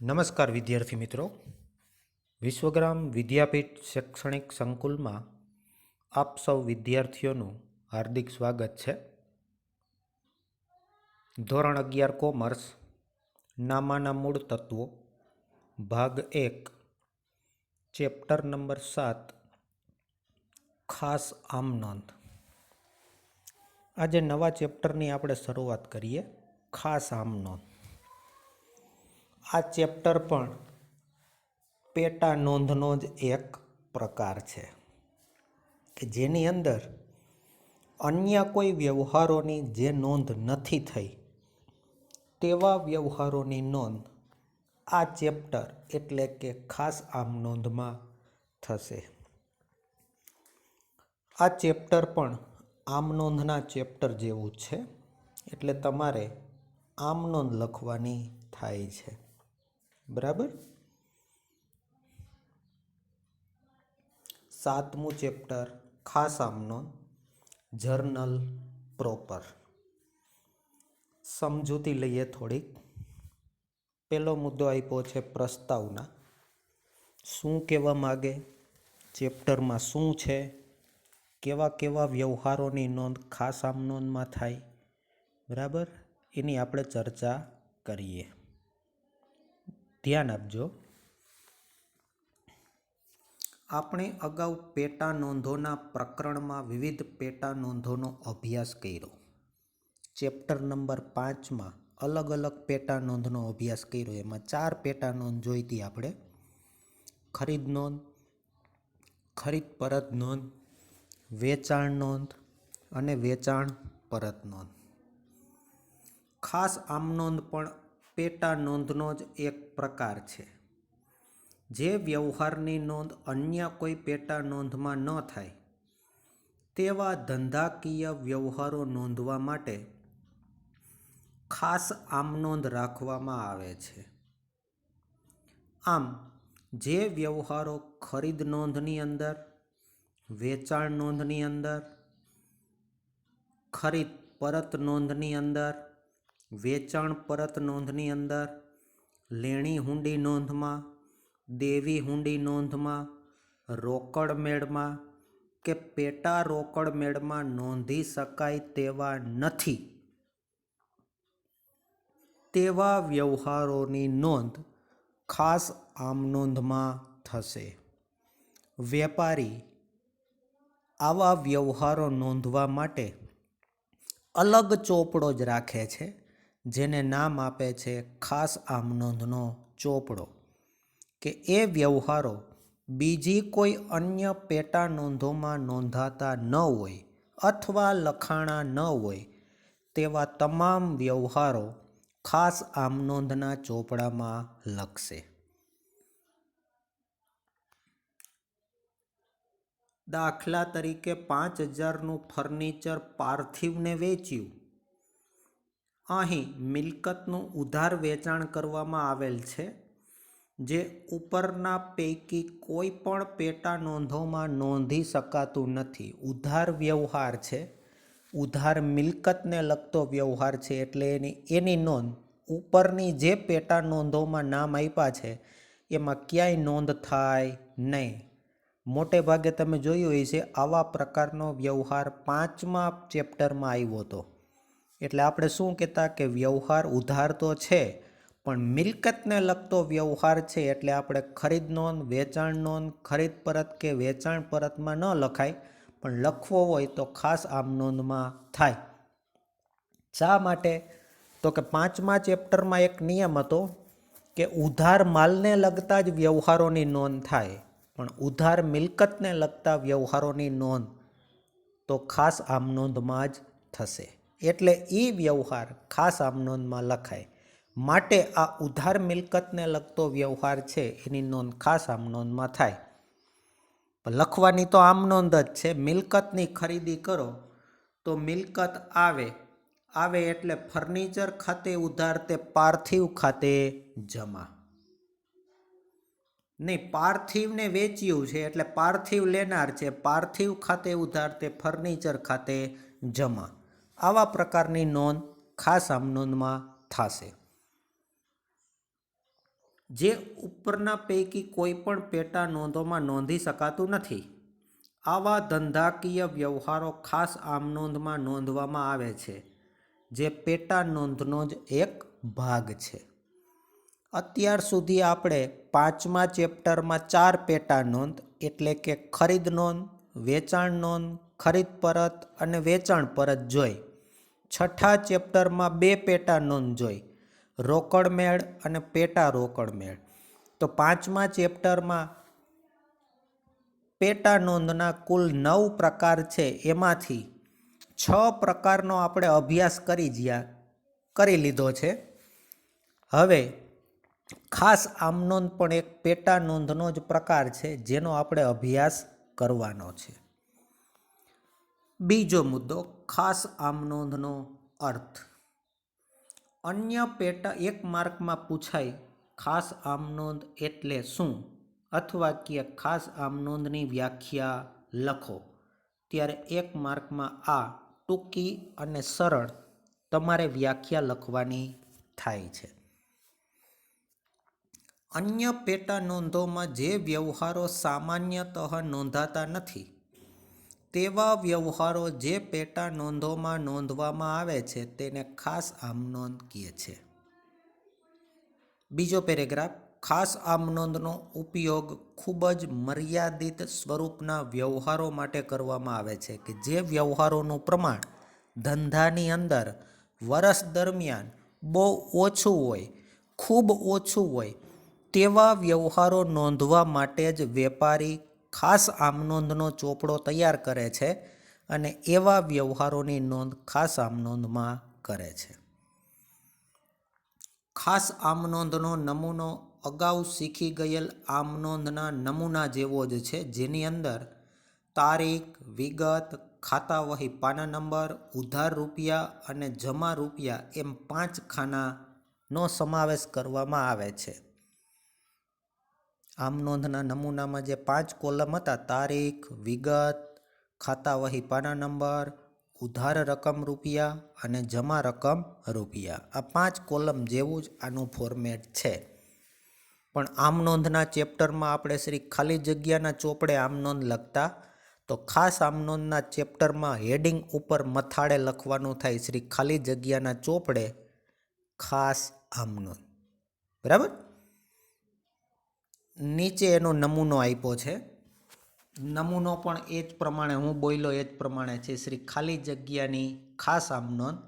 નમસ્કાર વિદ્યાર્થી મિત્રો, વિશ્વગ્રામ વિદ્યાપીઠ શૈક્ષણિક સંકુલમાં આપ સૌ વિદ્યાર્થીઓનું હાર્દિક સ્વાગત છે. ધોરણ 11 કોમર્સ, નામાના મૂળ તત્વો, ભાગ 1, ચેપ્ટર નંબર 7, ખાસ આમનોંધ. આજે નવા ચેપ્ટરની આપણે શરૂઆત કરીએ. ખાસ આમનોંધ. આ ચેપ્ટર પણ પેટા નોંધનો જ એક પ્રકાર છે કે જેની અંદર અન્ય કોઈ વ્યવહારોની જે નોંધ નથી થઈ તેવા વ્યવહારોની નોંધ આ ચેપ્ટર એટલે કે ખાસ આમનોંધમાં થશે. આ ચેપ્ટર પણ આમનોંધના ચેપ્ટર જેવું છે, એટલે તમારે આમનોંધ લખવાની થાય છે. બરાબર. 7મું ચેપ્ટર ખાસ આમનોંધ, જર્નલ પ્રોપર. સમજૂતી લઈએ થોડીક. પહેલો મુદ્દો આપ્યો છે પ્રસ્તાવના. શું કહેવા માગે, ચેપ્ટરમાં શું છે, કેવા કેવા વ્યવહારોની નોંધ ખાસ આમનોંધમાં થાય. બરાબર, એની આપણે ચર્ચા કરીએ. ધ્યાન આપજો. આપણે અગાઉ પેટા નોંધોના પ્રકરણમાં વિવિધ પેટા નોંધોનો અભ્યાસ કર્યો. ચેપ્ટર નંબર 5માં અલગ અલગ પેટા નોંધનો અભ્યાસ કર્યો. એમાં 4 પેટા નોંધ જોઈતી આપણે. ખરીદ નોંધ, ખરીદ પરત નોંધ, વેચાણ નોંધ અને વેચાણ પરત નોંધ. ખાસ આમનોંધ પણ પેટા નોંધનો જ એક પ્રકાર છે. જે વ્યવહારની નોંધ અન્ય કોઈ પેટા નોંધમાં ન થાય તેવા ધંધાકીય વ્યવહારો નોંધવા માટે ખાસ આમનોંધ રાખવામાં આવે છે. આમ, જે વ્યવહારો ખરીદ નોંધની અંદર, વેચાણ નોંધની અંદર, ખરીદ પરત નોંધની અંદર, વેચાણ પરત નોંધની અંદર, લેણી હુંડી નોંધમાં, દેવી હુંડી નોંધમાં, રોકડ મેળમાં કે પેટા રોકડ મેળમાં નોંધી શકાય તેવા નથી તેવા વ્યવહારોની નોંધ ખાસ આમનોંધમાં થશે. વેપારી આવા વ્યવહારો નોંધવા માટે અલગ ચોપડો જ રાખે છે, જેને નામ આપે છે ખાસ આમનોંધનો ચોપડો. કે એ વ્યવહારો બીજી કોઈ અન્ય પેટા નોંધોમાં નોંધાતા ન હોય અથવા લખાણા ન હોય તેવા તમામ વ્યવહારો ખાસ આમનોંધના ચોપડામાં લખશે. દાખલા તરીકે 5,000નું ફર્નિચર પાર્થિવને વેચ્યું. અહીં મિલકતનું ઉધાર વેચાણ કરવામાં આવેલ છે, જે ઉપરના પૈકી કોઈ પણ પેટા નોંધોમાં નોંધી શકાતું નથી. ઉધાર વ્યવહાર છે, ઉધાર મિલકતને લગતો વ્યવહાર છે, એટલે એની નોંધ ઉપરની જે પેટા નોંધોમાં નામ આપ્યા છે એમાં ક્યાંય નોંધ થાય નહીં. મોટે ભાગે તમે જોયું હોય છે આવા પ્રકારનો વ્યવહાર 5મા ચેપ્ટરમાં આવ્યો હતો. એટલે આપણે શું કહેતા કે વ્યવહાર ઉધાર તો છે પણ મિલકતને લગતો વ્યવહાર છે, એટલે આપણે ખરીદ નોંધ, વેચાણ નોંધ, ખરીદ પરત કે વેચાણ પરતમાં ન લખાય, પણ લખવો હોય તો ખાસ આમનોંધમાં થાય. શા માટે? તો કે 5મા ચેપ્ટરમાં એક નિયમ હતો કે ઉધાર માલને લગતા જ વ્યવહારોની નોંધ થાય, પણ ઉધાર મિલકતને લગતા વ્યવહારોની નોંધ તો ખાસ આમનોંધમાં જ થશે. એટલે એ વ્યવહાર ખાસ આમનોંધમાં લખાય. માટે આ ઉધાર મિલકતને લગતો વ્યવહાર છે એની નોંધ ખાસ આમનોંધમાં થાય. લખવાની તો આમનોંધ જ છે. મિલકતની ખરીદી કરો તો મિલકત આવે એટલે ફર્નિચર ખાતે ઉધાર તે પાર્થિવ ખાતે જમા. નહીં, પાર્થિવને વેચ્યું છે એટલે પાર્થિવ લેનાર છે, પાર્થિવ ખાતે ઉધાર તે ફર્નિચર ખાતે જમા. આવા પ્રકારની નોંધ ખાસ આમનોંધમાં થશે. જે ઉપરના પૈકી કોઈ પણ પેટા નોંધોમાં નોંધી શકાતું નથી. આવા ધંધાકીય વ્યવહારો ખાસ આમનોંધમાં નોંધવામાં આવે છે, જે પેટા નોંધનો જ એક ભાગ છે. અત્યાર સુધી આપણે 5મા ચેપ્ટરમાં 4 પેટા નોંધ એટલે કે ખરીદ નોંધ, વેચાણ નોંધ, ખરીદ પરત અને વેચાણ પરત જોઈ. 6ઠા ચેપ્ટરમાં 2 પેટા નોંધ જોઈ, રોકડ મેળ અને પેટા રોકડ મેળ. તો 5મા ચેપ્ટરમાં પેટા નોંધના કુલ 9 પ્રકાર છે. એમાંથી 6 પ્રકારનો આપણે અભ્યાસ કરી લીધો છે. હવે ખાસ આમનોંધ પણ એક પેટા નોંધનો જ પ્રકાર છે, જેનો આપણે અભ્યાસ કરવાનો છે. બીજો મુદ્દો, ખાસ આમનોંધનો અર્થ. અન્ય પેટા 1 માર્કમાં પૂછાય ખાસ આમનોંધ એટલે શું, અથવા કે ખાસ આમનોંધની વ્યાખ્યા લખો, ત્યારે 1 માર્કમાં આ ટૂંકી અને સરળ તમારે વ્યાખ્યા લખવાની થાય છે. અન્ય પેટા નોંધોમાં જે વ્યવહારો સામાન્યતઃ નોંધાતા નથી તેવા વ્યવહારો જે પેટા નોંધોમાં નોંધવામાં આવે છે તેને ખાસ આમનોંધ કહે છે. બીજો પેરેગ્રાફ, ખાસ આમનોંધનો ઉપયોગ ખૂબ જ મર્યાદિત સ્વરૂપના વ્યવહારો માટે કરવામાં આવે છે કે જે વ્યવહારોનું પ્રમાણ ધંધાની અંદર વર્ષ દરમિયાન બહુ ઓછું હોય, ખૂબ ઓછું હોય તેવા વ્યવહારો નોંધવા માટે જ વેપારી ખાસ આમનોંધનો ચોપડો તૈયાર કરે છે અને એવા વ્યવહારોની નોંધ ખાસ આમનોંધમાં કરે છે. ખાસ આમનોંધનો નમૂનો અગાઉ શીખી ગયેલ આમનોંધના નમૂના જેવો જ છે, જેની અંદર તારીખ, વિગત, ખાતા વહી પાના નંબર, ઉધાર રૂપિયા અને જમા રૂપિયા એમ 5 ખાનાનો સમાવેશ કરવામાં આવે છે. આમનોંધના નમૂનામાં જે 5 કોલમ હતા, તારીખ, વિગત, ખાતા વહી પાના નંબર, ઉધાર રકમ રૂપિયા અને જમા રકમ રૂપિયા, આ 5 કોલમ જેવું જ આનું ફોર્મેટ છે. પણ આમનોંધના ચેપ્ટરમાં આપણે શ્રી ખાલી જગ્યાના ચોપડે આમનોંધ લખતા, તો ખાસ આમનોંધના ચેપ્ટરમાં હેડિંગ ઉપર મથાળે લખવાનું થાય શ્રી ખાલી જગ્યાના ચોપડે ખાસ આમનોંધ. બરાબર? નીચે એનો નમૂનો આપ્યો છે. નમૂનો પણ એ જ પ્રમાણે હું બોલ્યો એ જ પ્રમાણે છે. શ્રી ખાલી જગ્યાની ખાસ આમનોંધ.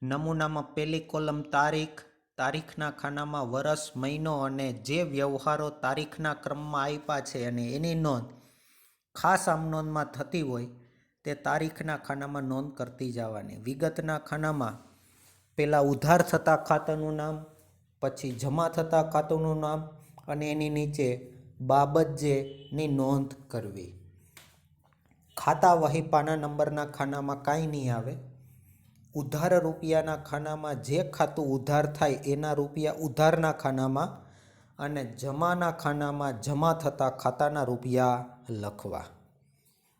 નમૂનામાં પહેલી કોલમ તારીખ, તારીખના ખાનામાં વર્ષ, મહિનો અને જે વ્યવહારો તારીખના ક્રમમાં આપ્યા છે અને એની નોંધ ખાસ આમનોંધમાં થતી હોય તે તારીખના ખાનામાં નોંધ કરતી જવાની. વિગતના ખાનામાં પહેલાં ઉધાર થતા ખાતાનું નામ, પછી જમા થતા ખાતાનું નામ અને એની નીચે બાબત જેની નોંધ કરવી. ખાતા વહી પાના નંબરના ખાનામાં કાંઈ નહીં આવે. ઉધાર રૂપિયાના ખાનામાં જે ખાતું ઉધાર થાય એના રૂપિયા ઉધારના ખાનામાં અને જમાના ખાનામાં જમા થતા ખાતાના રૂપિયા લખવા.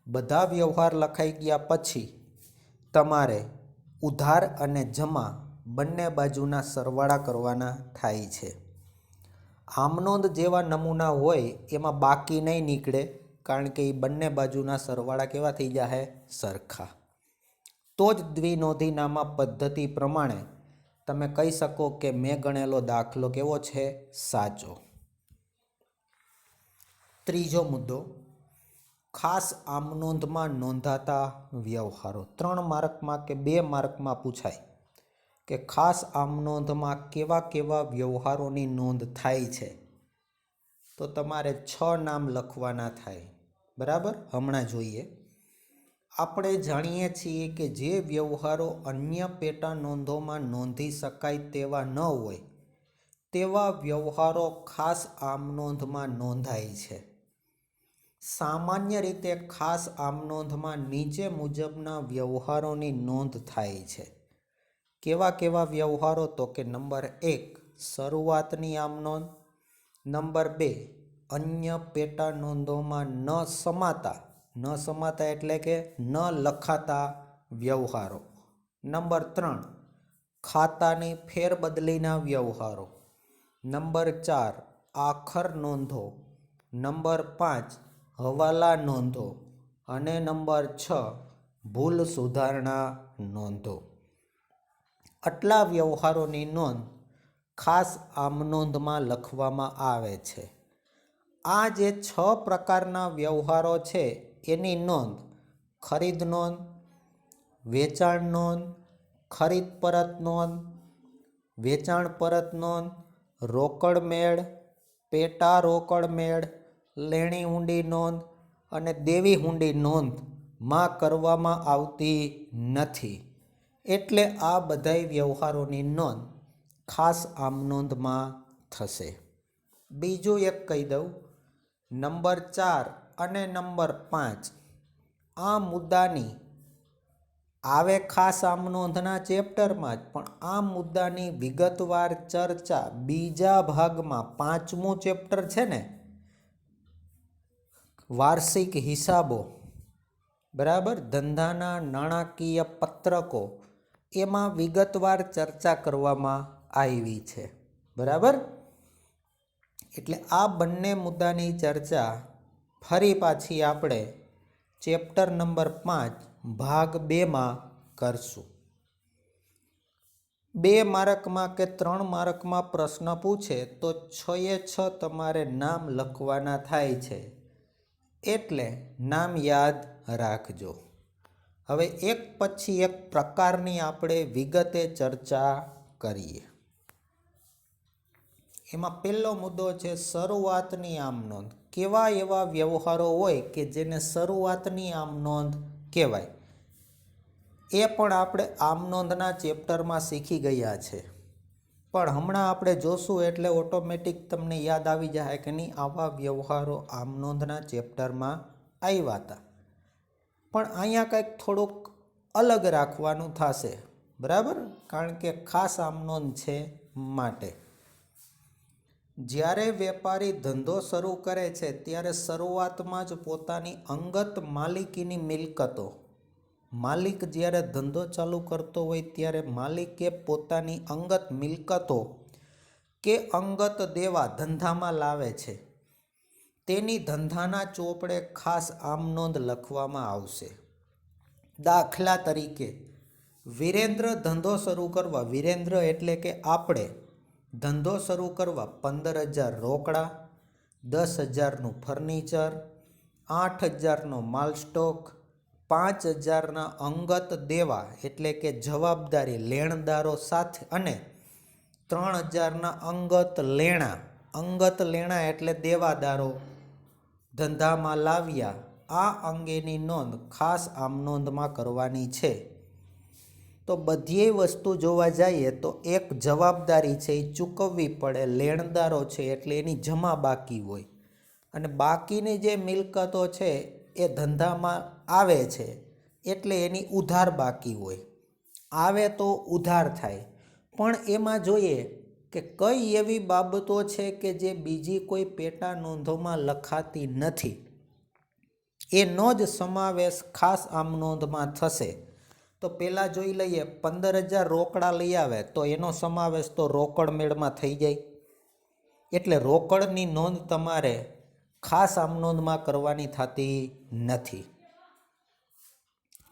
બધા વ્યવહાર લખાઈ ગયા પછી તમારે ઉધાર અને જમા બંને બાજુના સરવાળા કરવાના થાય છે. આમનોંધ જેવા નમૂના હોય એમાં બાકી નહીં નીકળે, કારણ કે એ બંને બાજુના સરવાળા કેવા થઈ જાય? સરખા. તો જ દ્વિનોંધીનામા પદ્ધતિ પ્રમાણે તમે કહી શકો કે મેં ગણેલો દાખલો કેવો છે? સાચો. ત્રીજો મુદ્દો, ખાસ આમનોંધમાં નોંધાતા વ્યવહારો. 3 માર્કમાં કે 2 માર્કમાં પૂછાય કે ખાસ આમનોંધમાં કેવા કેવા વ્યવહારોની નોંધ થાય છે, તો તમારે 6 નામ લખવાના થાય. બરાબર? હમણાં જોઈએ. આપણે જાણીએ છીએ કે જે વ્યવહારો અન્ય પેટા નોંધોમાં નોંધી શકાય તેવા ન હોય તેવા વ્યવહારો ખાસ આમનોંધમાં નોંધાય છે. સામાન્ય રીતે ખાસ આમનોંધમાં નીચે મુજબના વ્યવહારોની નોંધ થાય છે. કેવા કેવા વ્યવહારો? તો કે નંબર 1 શરૂઆતની આમનોંધ, નંબર 2 અન્ય પેટા નોંધોમાં ન સમાતા એટલે કે ન લખાતા વ્યવહારો, નંબર 3 ખાતાની ફેરબદલીના વ્યવહારો, નંબર 4 આખર નોંધો, નંબર 5 હવાલા નોંધો અને નંબર 6 ભૂલ સુધારણા નોંધો. આટલા વ્યવહારોની નોંધ ખાસ આમ નોંધમાં લખવામાં આવે છે. આ જે 6 પ્રકારના વ્યવહારો છે એની નોંધ ખરીદ નોંધ, વેચાણ નોંધ, ખરીદ પરત નોંધ, વેચાણ પરત નોંધ, રોકડ મેળ, પેટા રોકડ મેળ, લેણી હુંડી નોંધ અને દેવી હુંડી નોંધમાં કરવામાં આવતી નથી. એટલે આ બધાય વ્યવહારોની નોંધ ખાસ આમ નોંધમાં થશે. બીજું એક કહી દઉં, નંબર 4 અને નંબર 5 આ મુદ્દાની આવે ખાસ આમ નોંધના ચેપ્ટરમાં જ, પણ આ મુદ્દાની વિગતવાર ચર્ચા બીજા ભાગમાં 5મું ચેપ્ટર છે ને વાર્ષિક હિસાબો, બરાબર, ધંધાના નાણાકીય પત્રકો, એમાં વિગતવાર ચર્ચા કરવામાં આવી છે. બરાબર, એટલે આ બંને મુદ્દાની ચર્ચા ફરી પાછી આપણે ચેપ્ટર નંબર 5 ભાગ 2માં કરશું. 2 માર્કમાં કે 3 માર્કમાં પ્રશ્ન પૂછે તો 6 તમારે નામ લખવાના થાય છે, એટલે નામ યાદ રાખજો. હવે એક પછી એક પ્રકારની આપણે વિગતે ચર્ચા કરીએ. એમાં પહેલો મુદ્દો છે શરૂઆતની આમ નોંધ. કેવા એવા વ્યવહારો હોય કે જેને શરૂઆતની આમ નોંધ કહેવાય, એ પણ આપણે આમ નોંધના ચેપ્ટરમાં શીખી ગયા છે. પણ હમણાં આપણે જોશું એટલે ઓટોમેટિક તમને યાદ આવી જાય કે નહીં, આવા વ્યવહારો આમ નોંધના ચેપ્ટરમાં આવ્યા હતા. પણ અહીંયા કંઈક થોડુંક અલગ રાખવાનું થશે, બરાબર, કારણ કે ખાસ આમ નોંધ છે માટે. જ્યારે વેપારી ધંધો શરૂ કરે છે ત્યારે શરૂઆતમાં જ પોતાની અંગત માલિકીની મિલકતો, માલિક જ્યારે ધંધો ચાલુ કરતો હોય ત્યારે માલિકે પોતાની અંગત મિલકતો કે અંગત દેવા ધંધામાં લાવે છે, તેની ધંધાના ચોપડે ખાસ આમ નોંધ લખવામાં આવશે. દાખલા તરીકે વિરેન્દ્ર ધંધો શરૂ કરવા, વિરેન્દ્ર એટલે કે આપણે ધંધો શરૂ કરવા 15,000 રોકડા, 10,000નું ફર્નિચર, 8,000નો માલ સ્ટોક, 5,000ના અંગત દેવા એટલે કે જવાબદારી લેણદારો સાથે અને 3,000ના અંગત લેણા, અંગત લેણા એટલે દેવાદારો ધંધામાં લાવ્યા. આ અંગેની નોંધ ખાસ આમ નોંધમાં કરવાની છે. તો બધી વસ્તુ જોવા જઈએ તો એક જવાબદારી છે એ ચૂકવવી પડે, લેણદારો છે એટલે એની જમા બાકી હોય, અને બાકીની જે મિલકતો છે એ ધંધામાં આવે છે એટલે એની ઉધાર બાકી હોય. આવે તો ઉધાર થાય, પણ એમાં જોઈએ કે કઈ એવી બાબતો છે કે જે બીજી કોઈ પેટા નોંધોમાં લખાતી નથી, એનો જ સમાવેશ ખાસ આમ નોંધમાં થશે. તો પહેલાં જોઈ લઈએ, 15,000 રોકડા લઈ આવે તો એનો સમાવેશ તો રોકડ મેળમાં થઈ જાય, એટલે રોકડની નોંધ તમારે ખાસ આમ નોંધમાં કરવાની થતી નથી.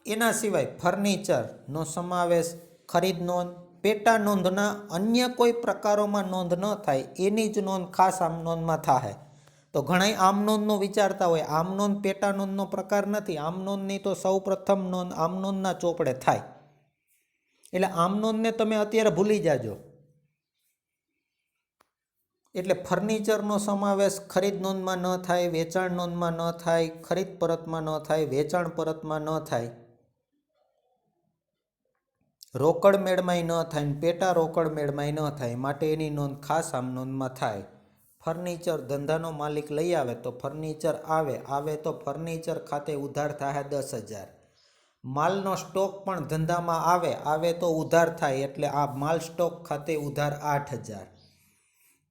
એના સિવાય ફર્નિચરનો સમાવેશ ખરીદ નોંધ, પેટા નોંધના અન્ય કોઈ પ્રકારોમાં નોંધ ન થાય એની જ નોંધ ખાસ આમ નોંધમાં થાય. તો ઘણા આમ નોંધનું વિચારતા હોય, આમ નોંધ પેટા નોંધનો પ્રકાર નથી, આમ નોંધની તો સૌ પ્રથમ નોંધ આમ નોંધના ચોપડે થાય. એટલે આમ નોંધને તમે અત્યારે ભૂલી જાજો. એટલે ફર્નિચરનો સમાવેશ ખરીદ નોંધમાં ન થાય, વેચાણ નોંધમાં ન થાય, ખરીદ પરતમાં ન થાય, વેચાણ પરતમાં ન થાય, રોકડ મેળમાંય ન થાય, પેટા રોકડ મેળમાંય ન થાય, માટે એની નોંધ ખાસ આમ નોંધમાં થાય. ફર્નિચર ધંધાનો માલિક લઈ આવે તો ફર્નિચર આવે તો ફર્નિચર ખાતે ઉધાર થાય 10,000. માલનો સ્ટોક પણ ધંધામાં આવે તો ઉધાર થાય, એટલે આ માલ સ્ટોક ખાતે ઉધાર 8,000.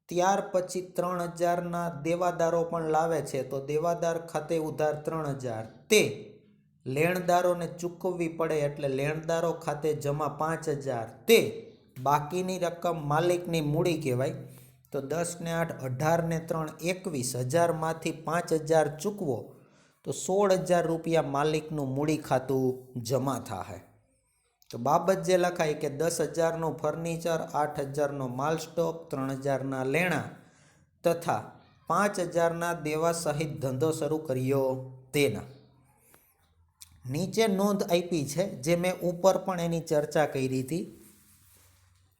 ત્યાર પછી 3,000ના દેવાદારો પણ લાવે છે તો દેવાદાર ખાતે ઉધાર 3,000. તે લેણદારોને ચૂકવવી પડે એટલે લેણદારો ખાતે જમા 5,000. તે બાકીની રકમ માલિકની મૂડી કહેવાય, તો 10 ને 8 18 ને 3 21, 1000માંથી 5000 ચૂકવો તો 16,000 રૂપિયા માલિકનું મૂડી ખાતું જમા થાય. તો બાબત જે લખાય કે 10,000નું ફર્નિચર, 8,000નો માલ સ્ટોક, 3,000ના લેણા તથા 5,000ના દેવા સહિત ધંધો શરૂ કર્યો તેના. નીચે નોંધ આપી છે જે મેં ઉપર પણ એની ચર્ચા કરી હતી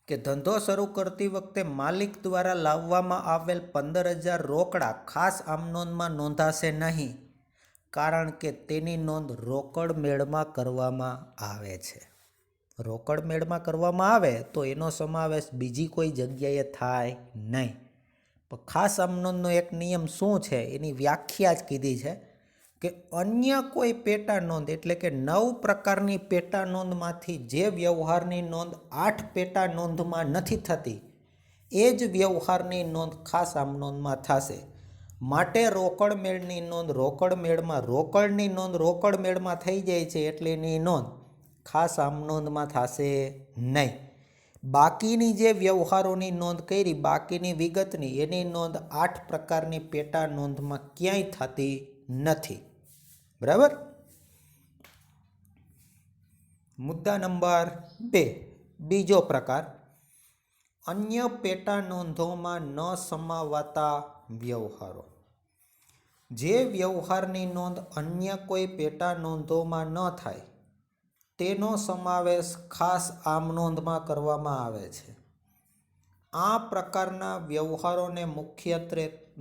કે ધંધો શરૂ કરતી વખતે માલિક દ્વારા લાવવામાં આવેલ 15,000 રોકડા ખાસ આમનોંધમાં નોંધાશે નહીં, કારણ કે તેની નોંધ રોકડ મેળમાં કરવામાં આવે છે. રોકડ મેળમાં કરવામાં આવે તો એનો સમાવેશ બીજી કોઈ જગ્યાએ થાય નહીં. પણ ખાસ આમનોંધનો એક નિયમ શું છે એની વ્યાખ્યા જ કીધી છે કે અન્ય કોઈ પેટા નોંધ એટલે કે 9 પ્રકારની પેટા નોંધમાંથી જે વ્યવહારની નોંધ 8 પેટા નોંધમાં નથી થતી એ જ વ્યવહારની નોંધ ખાસ આમનોંધમાં થશે. માટે રોકડ મેળની નોંધ રોકડ મેળમાં, રોકડની નોંધ રોકડ મેળમાં થઈ જાય છે એટલે એની નોંધ ખાસ આમનોંધમાં થશે નહીં. બાકીની જે વ્યવહારોની નોંધ કરી, બાકીની વિગતની, એની નોંધ 8 પ્રકારની પેટા નોંધમાં ક્યાંય થતી નથી. બરાબર. મુદ્દા નંબર 2, બીજો પ્રકાર, અન્ય પેટા નોંધોમાં ન સમાવાતા વ્યવહારો. જે વ્યવહારની નોંધ અન્ય કોઈ પેટા નોંધોમાં ન થાય તેનો સમાવેશ ખાસ આમનોંધમાં કરવામાં આવે છે. આ પ્રકારના વ્યવહારોને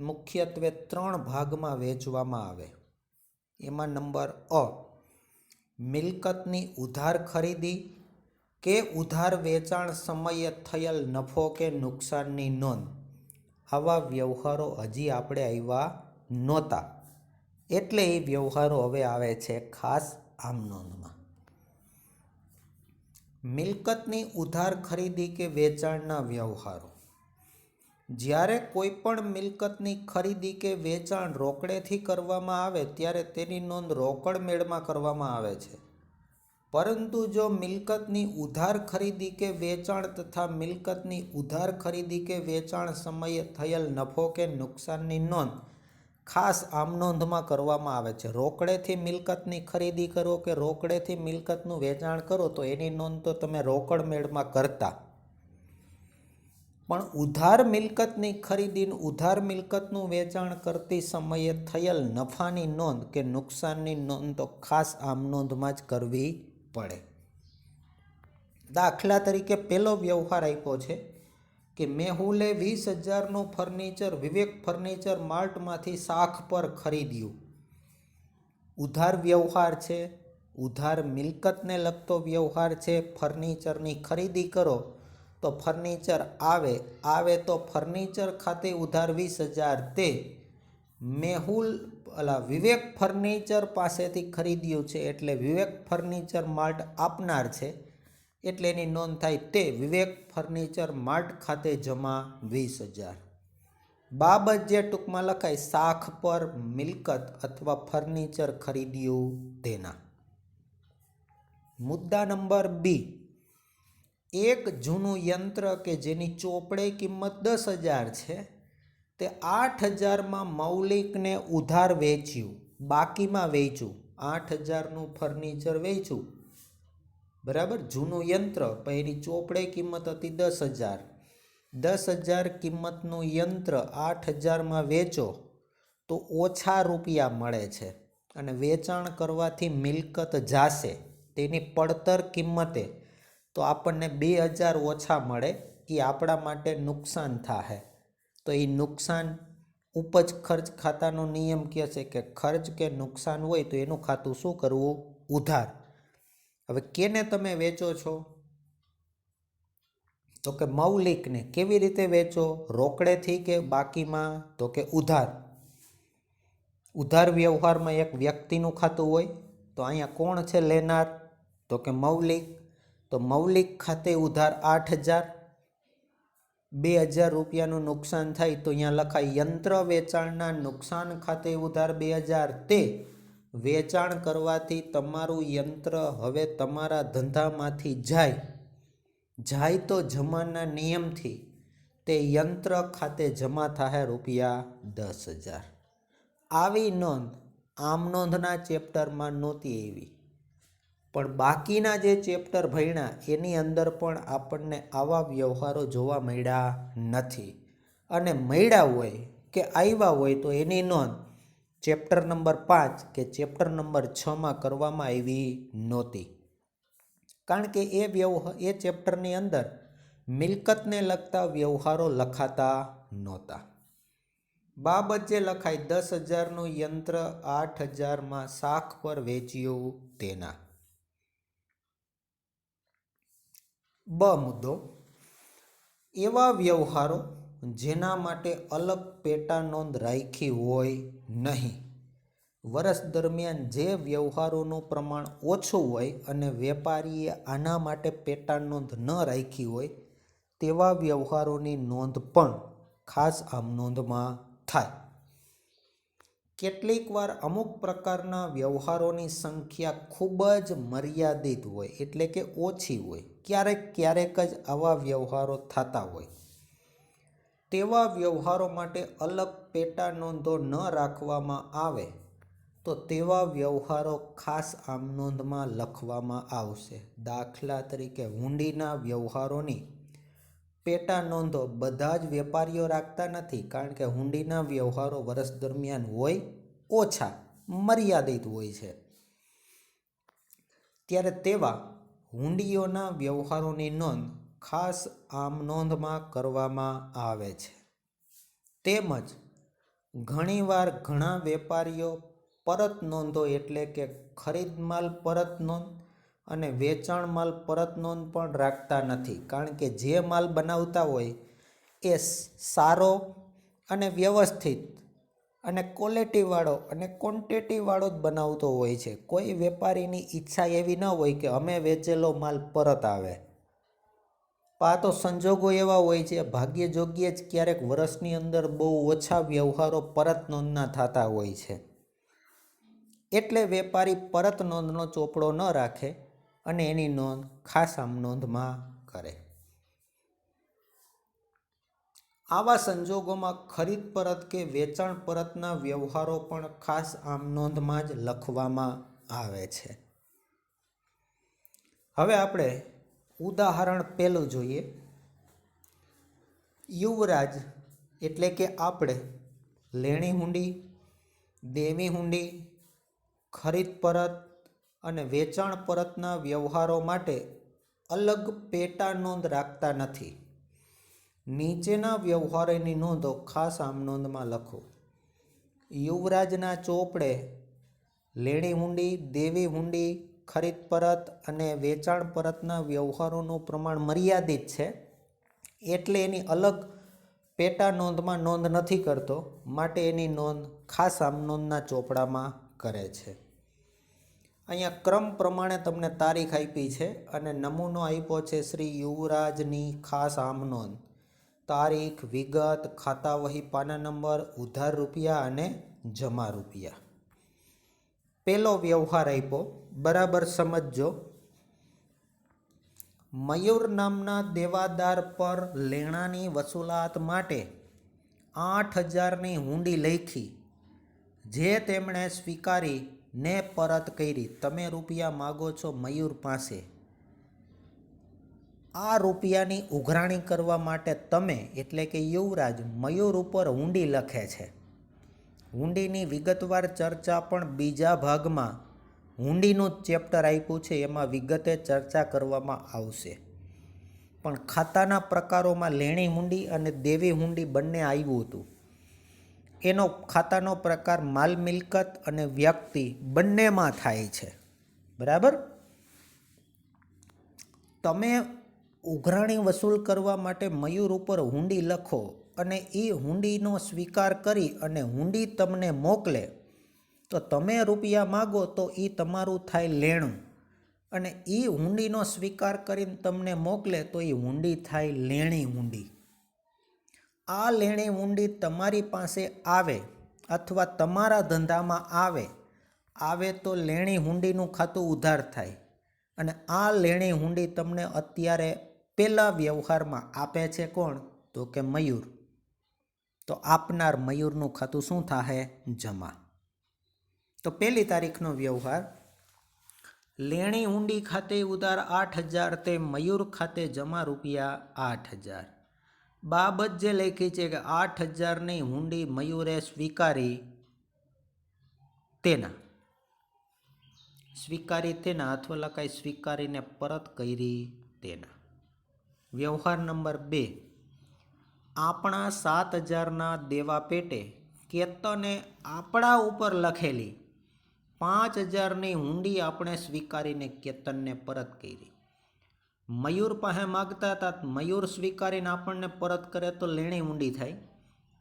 મુખ્યત્વે 3 ભાગમાં વહેંચવામાં આવે. એમાં નંબર અ, મિલકતની ઉધાર ખરીદી કે ઉધાર વેચાણ સમયે થયેલ નફો કે નુકસાનની નોંધ. આવા વ્યવહારો હજી આપણે આવ્યા નહોતા એટલે એ વ્યવહારો હવે આવે છે ખાસ આમનોંધમાં. મિલકતની ઉધાર ખરીદી કે વેચાણના વ્યવહારો. જ્યારે કોઈ પણ મિલકતની ખરીદી કે વેચાણ રોકડેથી કરવામાં આવે ત્યારે તેની નોંધ રોકડ મેળમાં કરવામાં આવે છે. પરંતુ જો મિલકતની ઉધાર ખરીદી કે વેચાણ તથા મિલકતની ઉધાર ખરીદી કે વેચાણ સમયે થયેલ નફો કે નુકસાનની નોંધ ખાસ આમનોંધમાં કરવામાં આવે છે. રોકડેથી મિલકતની ખરીદી કરો કે રોકડેથી મિલકતનું વેચાણ કરો તો એની નોંધ તો તમે રોકડ મેળમાં કરતા, પણ ઉધાર મિલકતની ખરીદી, ઉધાર મિલકતનું વેચાણ કરતી સમયે થયેલ નફાની નોંધ કે નુકસાનની નોંધ તો ખાસ આમનોંધમાં જ કરવી પડે. દાખલા તરીકે પહેલો વ્યવહાર આપ્યો છે કે મેહુલે 20,000નું ફર્નિચર વિવેક ફર્નિચર માર્ટમાંથી શાખ પર ખરીદ્યું. ઉધાર વ્યવહાર છે, ઉધાર મિલકતને લગતો વ્યવહાર છે. ફર્નિચરની ખરીદી કરો તો ફર્નિચર આવે તો ફર્નિચર ખાતે ઉધાર 20,000 તે વિવેક ફર્નિચર પાસેથી ખરીદ્યું છે એટલે વિવેક ફર્નિચર માર્ટ આપનાર છે એટલે એની નોંધ થાય તે વિવેક ફર્નિચર માર્ટ ખાતે જમા 20,000. બાબત જે ટૂંકમાં લખાય શાખ પર મિલકત અથવા ફર્નિચર ખરીદ્યું તેના. મુદ્દા નંબર બી, એક જૂનું યંત્ર કે જેની ચોપડે કિંમત 10,000 છે તે 8,000માં મૌલિકને ઉધાર વેચ્યું, બાકીમાં વેચ્યું. 8,000નું ફર્નિચર વેચ્યું, બરાબર, જૂનું યંત્ર, પણ એની ચોપડે કિંમત હતી 10,000. 10,000 કિંમતનું યંત્ર 8,000માં વેચો તો ઓછા રૂપિયા મળે છે અને વેચાણ કરવાથી મિલકત જાશે તેની પડતર કિંમતે તો આપણને 2,000 ઓછા મળે. એ આપણા માટે નુકસાન થાય. તો એ નુકસાન ઉપજ ખર્ચ ખાતાનો નિયમ કહે છે કે ખર્ચ કે નુકસાન હોય તો એનું ખાતું શું કરવું? ઉધાર. હવે કેને તમે વેચો છો? તો કે મૌલિકને. કેવી રીતે વેચો? રોકડેથી કે બાકીમાં? તો કે ઉધાર. ઉધાર વ્યવહારમાં એક વ્યક્તિનું ખાતું હોય તો અહીંયા કોણ છે લેનાર? તો કે મૌલિક. તો મૌલિક ખાતે ઉધાર 8,000, 2,000 રૂપિયાનું નુકસાન થાય તો અહીંયા લખાય યંત્ર વેચાણના નુકસાન ખાતે ઉધાર 2,000 તે વેચાણ કરવાથી તમારું યંત્ર હવે તમારા ધંધામાંથી જાય તો જમાના નિયમથી તે યંત્ર ખાતે જમા થાય ₹10,000. આવી નોંધ આમ નોંધના ચેપ્ટરમાં નહોતી આવી, પણ બાકીના જે ચેપ્ટર ભણ્યા એની અંદર પણ આપણને આવા વ્યવહારો જોવા મળ્યા નથી. અને મળ્યા હોય કે આવ્યા હોય તો એની નોંધ ચેપ્ટર નંબર 5 કે ચેપ્ટર નંબર 6માં કરવામાં આવી નહોતી. કારણ કે એ ચેપ્ટરની અંદર મિલકતને લગતા વ્યવહારો લખાતા નહોતા. બાબત જે લખાય 10,000નું યંત્ર 8,000માં શાખ પર વેચ્યું તેના. બ મુદ્દો, એવા વ્યવહારો જેના માટે અલગ પેટા નોંધ રાખી હોય નહીં. વર્ષ દરમિયાન જે વ્યવહારોનું પ્રમાણ ઓછું હોય અને વેપારીએ આના માટે પેટા નોંધ ન રાખી હોય તેવા વ્યવહારોની નોંધ પણ ખાસ આમ નોંધમાં થાય. કેટલીક વાર અમુક પ્રકારના વ્યવહારોની સંખ્યા ખૂબ જ મર્યાદિત હોય, એટલે કે ઓછી હોય. ક્યારેક જ આવા વ્યવહારો થતા હોય. તેવા વ્યવહારો માટે અલગ પેટા નોંધો ન રાખવામાં આવે તો તેવા વ્યવહારો ખાસ આમ નોંધમાં લખવામાં આવશે. દાખલા તરીકે હુંડીના વ્યવહારોની પેટા નોંધો બધા જ વેપારીઓ રાખતા નથી, કારણ કે હુંડીના વ્યવહારો વર્ષ દરમિયાન હોય ઓછા, મર્યાદિત હોય છે. ત્યારે તેવા હુંડીઓના વ્યવહારોની નોંધ ખાસ આમ નોંધમાં કરવામાં આવે છે. તેમજ ઘણીવાર ઘણા વેપારીઓ પરત નોંધો એટલે કે ખરીદ માલ પરત નોંધ અને વેચાણ માલ પરત નોંધ પણ રાખતા નથી, કારણ કે જે માલ બનાવતા હોય એ સારો અને વ્યવસ્થિત અને ક્વોલિટીવાળો અને ક્વોન્ટિટીવાળો જ બનાવતો હોય છે. કોઈ વેપારીની ઈચ્છા એવી ન હોય કે અમે વેચેલો માલ પરત આવે. આ તો સંજોગો એવા હોય છે, ભાગ્ય જોગ્ય જ ક્યારેક વર્ષની અંદર બહુ ઓછા વ્યવહારો પરત નોંધના થતા હોય છે. એટલે વેપારી પરત નોંધનો ચોપડો ન રાખે અને એની નોંધ ખાસ આમ નોંધમાં કરે. આવા સંજોગોમાં ખરીદ પરત કે વેચાણ પરતના વ્યવહારો પણ ખાસ આમ નોંધમાં જ લખવામાં આવે છે. હવે આપણે ઉદાહરણ પહેલું જોઈએ. યુવરાજ એટલે કે આપણે લેણી હુંડી, દેવી હુંડી, ખરીદ પરત અને વેચાણ પરતના વ્યવહારો માટે અલગ પેટા નોંધ રાખતા નથી. નીચેના વ્યવહારોની નોંધો ખાસ આમ નોંધમાં લખો. યુવરાજના ચોપડે લેણી હુંડી, દેવી હુંડી, ખરીદ પરત અને વેચાણ પરતના વ્યવહારોનું પ્રમાણ મર્યાદિત છે, એટલે એની અલગ પેટા નોંધમાં નોંધ નથી કરતો, માટે એની નોંધ ખાસ આમ નોંધના ચોપડામાં કરે છે. અહીંયા ક્રમ પ્રમાણે તમને તારીખ આપી છે અને નમૂનો આપ્યો છે શ્રી યુવરાજની ખાસ આમ નોંધ. તારીખ, વિગત, ખાતા વહી પાના નંબર, ઉધાર રૂપિયા અને જમા રૂપિયા. પેલો વ્યવહાર આપ્યો, બરાબર સમજજો. મયુર નામના દેવાદાર પર લેણાની વસૂલાત માટે 8,000ની હુંડી લખી, જે તેમણે સ્વીકારી ને પરત કરી. તમે રૂપિયા માગો છો મયુર પાસે. આ રૂપિયાની ઉઘરાણી કરવા માટે તમે એટલે કે યુવરાજ મયુર ઉપર હુંડી લખે છે. હુંડીની વિગતવાર ચર્ચા પણ બીજા ભાગમાં હુંડીનું જ ચેપ્ટર આપ્યું છે, એમાં વિગતે ચર્ચા કરવામાં આવશે. પણ ખાતાના પ્રકારોમાં લેણી હુંડી અને દેવી હુંડી બંને આવ્યું હતું. એનો ખાતાનો પ્રકાર માલ મિલકત અને વ્યક્તિ બંનેમાં થાય છે. બરાબર. તમે ઉઘરાણી વસૂલ કરવા માટે મયુર ઉપર હુંડી લખો અને એ હુંડીનો સ્વીકાર કરી અને હુંડી તમને મોકલે તો તમે રૂપિયા માગો તો એ તમારું થાય લેણું, અને એ હુંડીનો સ્વીકાર કરીને તમને મોકલે તો એ હુંડી થાય લેણી હુંડી. આ લેણી હુંડી તમારી પાસે આવે અથવા તમારા ધંધામાં આવે તો લેણી હુંડીનું ખાતું ઉધાર થાય, અને આ લેણી હુંડી તમને અત્યારે પહેલા વ્યવહારમાં આપે છે કોણ? તો કે મયુર, તો આપનાર મયુરનું ખાતું શું થાય? જમા. તો 1 તારીખનો વ્યવહાર, લેણી હુંડી ખાતે ઉધાર 8,000 તે મયુર ખાતે જમા રૂપિયા 8,000. બાબત જે લખી છે કે 8,000ની હુંડી મયુરે સ્વીકારી તેના અથવા લખાય સ્વીકારીને પરત કરી તેના. વ્યવહાર નંબર 2, આપણા 7,000ના દેવા પેટે કેતને આપણા ઉપર લખેલી 5,000ની હુંડી આપણે સ્વીકારીને કેતનને પરત કરી. મયુર પાસે માગતા હતા, મયુર સ્વીકારીને આપણને પરત કરે તો લેણી હુંડી થાય,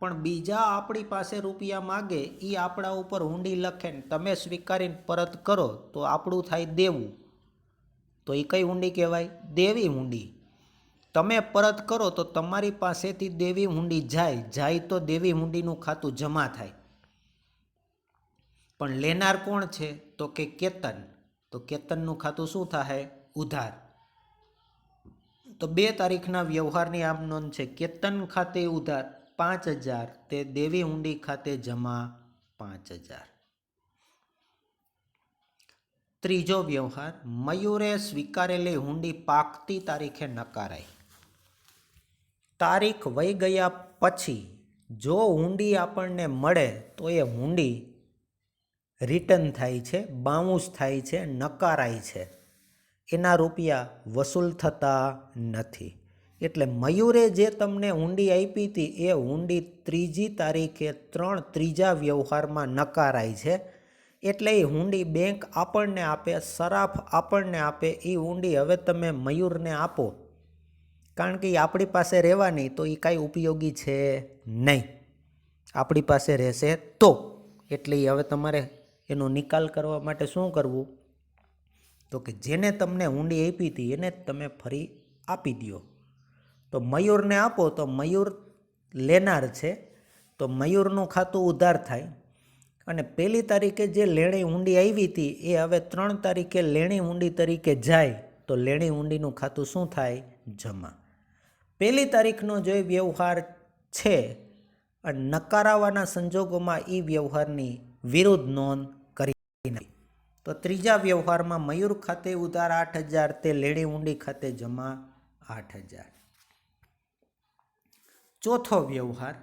પણ બીજા આપણી પાસે રૂપિયા માગે એ આપણા ઉપર હુંડી લખે ને તમે સ્વીકારીને પરત કરો તો આપણું થાય દેવું. તો એ કઈ હુંડી કહેવાય? દેવી હુંડી. તમે પરત કરો તો તમારી પાસેથી દેવી હુંડી જાય તો દેવી હુંડીનું ખાતું જમા થાય. પણ લેનાર કોણ છે? તો કે કેતન. તો કેતનનું ખાતું શું થાય? ઉધાર. તો 2 તારીખના વ્યવહારની આમ નોંધ છે, કેતન ખાતે ઉધાર 5,000 તે દેવી હુંડી ખાતે જમા 5,000. ત્રીજો વ્યવહાર, મયુરે સ્વીકારેલી હુંડી પાકતી તારીખે નકારાઈ. તારીખ વહી ગયા પછી જો હુંડી આપણને મળે તો એ હુંડી રિટર્ન થાય છે, બાઉન્સ થાય છે, નકારાય છે, એના રૂપિયા વસૂલ થતા નથી. એટલે મયુરે જે તમને હુંડી આપી હતી એ હુંડી 3જી તારીખે ત્રીજા વ્યવહારમાં નકારાય છે. એટલે એ હુંડી બેંક આપણને આપે, સરાફ આપણને આપે, એ હુંડી હવે તમે મયુરને આપો, કારણ કે એ આપણી પાસે રહેવાની, તો એ કાંઈ ઉપયોગી છે નહીં. આપણી પાસે રહેશે તો. એટલે હવે તમારે એનો નિકાલ કરવા માટે શું કરવું? તો કે જેને તમને હુંડી આપી હતી એને તમે ફરી આપી દો. તો મયુરને આપો તો મયુર લેનાર છે, તો મયુરનું ખાતું ઉધાર થાય. અને 1 તારીખે જે લેણી હુંડી આવી હતી એ હવે 3 તારીખે લેણી હુંડી તરીકે જાય તો લેણી હુંડીનું ખાતું શું થાય? જમા. 1 તારીખનો જે વ્યવહાર છે અને નકારાવાના સંજોગોમાં એ વ્યવહારની વિરુદ્ધ નોંધ કરી નથી. તો ત્રીજા વ્યવહારમાં મયુર ખાતે ઉધાર 8,000 તે લેણી હુંડી ખાતે જમા 8,000. ચોથો વ્યવહાર,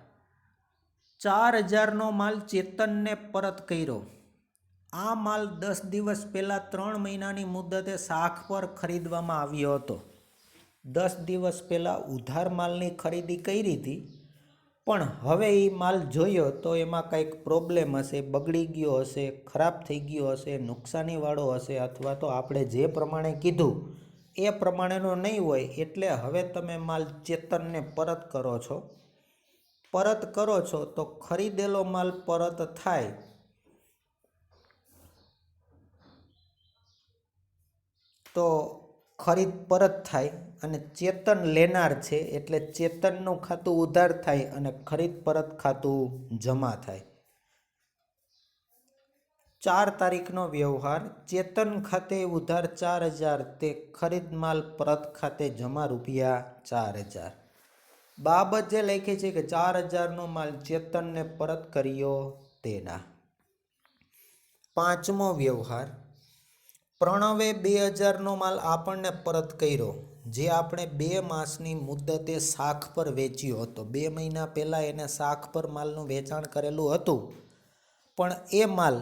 4,000નો માલ ચેતનને પરત કર્યો. આ માલ 10 દિવસ પહેલાં 3 મહિનાની મુદતે શાખ પર ખરીદવામાં આવ્યો હતો. 10 દિવસ પહેલાં ઉધાર માલની ખરીદી કરી હતી, પણ હવે એ માલ જોયો તો એમાં કંઈક પ્રોબ્લેમ હશે, બગડી ગયો હશે, ખરાબ થઈ ગયો હશે, નુકસાનીવાળો હશે, અથવા તો આપણે જે પ્રમાણે કીધું એ પ્રમાણેનો નહીં હોય. એટલે હવે તમે માલ ચેતનને પરત કરો છો. પરત કરો છો તો ખરીદેલો માલ પરત થાય તો ખરીદ પરત થાય અને ચેતન લેનાર છે એટલે ચેતનનું ખાતું ઉધાર થાય અને ખરીદ પરત ખાતું જમા થાય. 4 તારીખનો વ્યવહાર, ચેતન ખાતે ઉધાર 4,000 તે ખરીદ માલ પરત ખાતે જમા રૂપિયા 4,000. બાબત જે લખી છે કે 4,000નો માલ ચેતનને પરત કર્યો તેના. 5મો વ્યવહાર, પ્રણવે 2,000નો માલ આપણને પરત કર્યો, જે આપણે 2 માસની મુદ્દતે શાખ પર વેચ્યો હતો. 2 મહિના પહેલાં એને શાખ પર માલનું વેચાણ કરેલું હતું, પણ એ માલ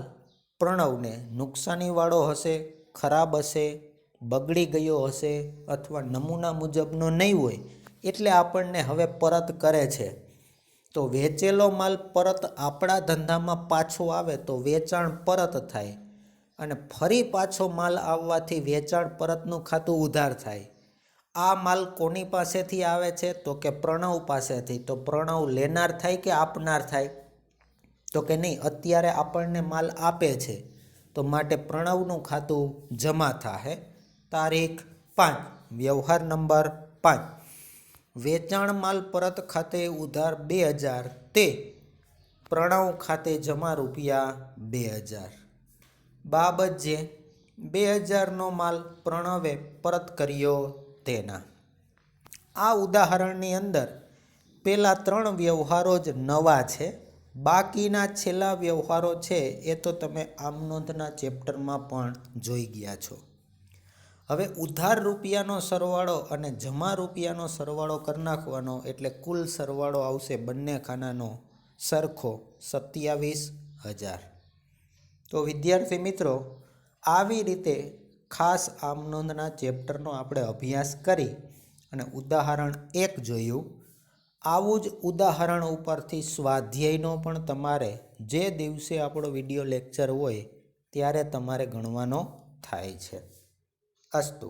પ્રણવને નુકસાનીવાળો હશે, ખરાબ હશે, બગડી ગયો હશે અથવા નમૂના મુજબનો નહીં હોય, એટલે આપણને હવે પરત કરે છે. તો વેચેલો માલ પરત આપણા ધંધામાં પાછો આવે તો વેચાણ પરત થાય અને ફરી પાછો માલ આવવાથી વેચાણ પરતનું ખાતું ઉધાર થાય. આ માલ કોની પાસેથી આવે છે? તો કે પ્રણવ પાસેથી. તો પ્રણવ લેનાર થાય કે આપનાર થાય? તો કે નહીં, અત્યારે આપણને માલ આપે છે, તો માટે પ્રણવનું ખાતું જમા થાય. તારીખ 5, વ્યવહાર નંબર 5, વેચાણ માલ પરત ખાતે ઉધાર 2,000 તે પ્રણવ ખાતે જમા રૂપિયા 2,000. બાબત જે 2,000નો માલ પ્રણવે પરત કર્યો તેના. આ ઉદાહરણની અંદર પેલા 3 વ્યવહારો જ નવા છે, બાકીના છેલ્લા વ્યવહારો છે એ તો તમે આમ નોંધના ચેપ્ટરમાં પણ જોઈ ગયા છો. હવે ઉધાર રૂપિયાનો સરવાળો અને જમા રૂપિયાનો સરવાળો કરી નાખવાનો એટલે કુલ સરવાળો આવશે બંને ખાનાનો સરખો 27,000. તો વિદ્યાર્થી મિત્રો, આવી રીતે ખાસ આમ નોંધના ચેપ્ટરનો આપણે અભ્યાસ કરી અને ઉદાહરણ 1 જોયું. આવું જ ઉદાહરણ ઉપરથી સ્વાધ્યાયનો પણ તમારે જે દિવસે આપણો વિડીયો લેક્ચર હોય ત્યારે તમારે ગણવાનો થાય છે. અસ્તુ.